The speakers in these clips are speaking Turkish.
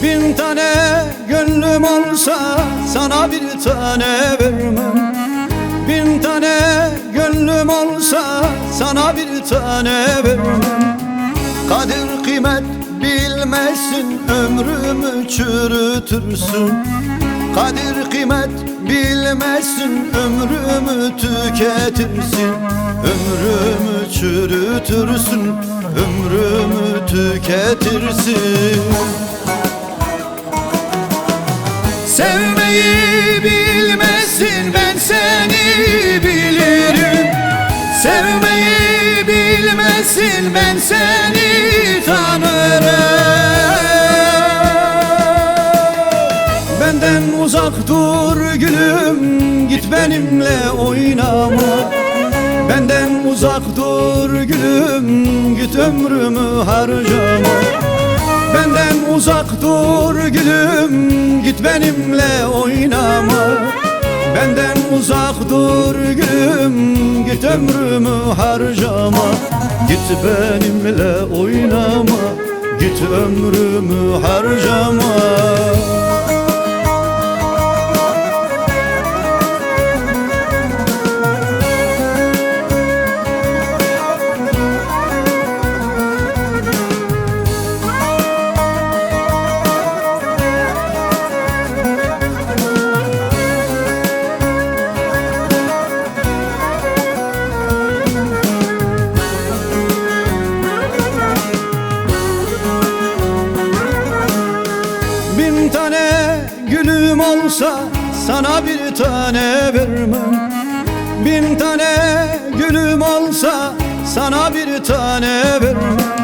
Bin tane gönlüm olsa sana bir tane vermem. Bin tane gönlüm olsa sana bir tane vermem. Kadir kıymet bilmezsin, ömrümü çürütürsün. Kadir kıymet bilmezsin, ömrümü tüketirsin. Ömrümü çürütürsün, ömrümü tüketirsin. Sevmeyi bilmezsin, ben seni bilirim. Sevmeyi bilmezsin, ben seni tanırım. Benden uzak dur gülüm, git benimle oynama. Benden uzak dur gülüm, git ömrümü harcama. Benden uzak dur gülüm, git benimle oynama. Benden uzak dur gülüm, git ömrümü harcama. Git benimle oynama, git ömrümü harcama. Bin tane gülüm olsa sana bir tane vermem. Bin tane gülüm olsa sana bir tane vermem.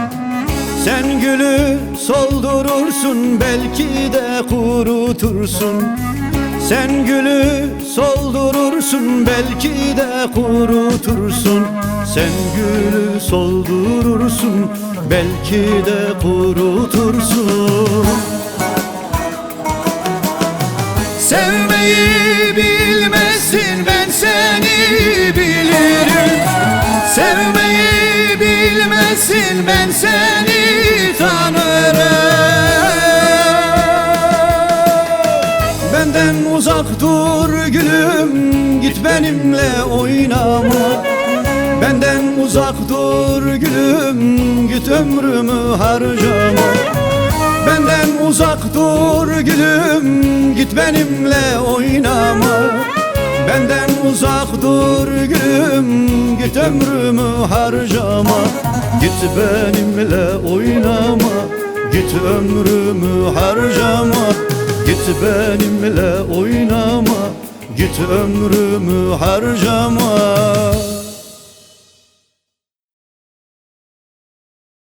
Sen gülü soldurursun, belki de kurutursun. Sen gülü soldurursun, belki de kurutursun. Sen gülü soldurursun, belki de kurutursun. Sevmeyi bilmezsin, ben seni bilirim. Sevmeyi bilmezsin, ben seni tanırım. Benden uzak dur gülüm, git benimle oynama. Benden uzak dur gülüm, git ömrümü harcama. Benden uzak dur gülüm, git benimle oynama. Benden uzak dur gülüm, git ömrümü harcama. Git benimle oynama, git ömrümü harcama. Git benimle oynama, git ömrümü harcama.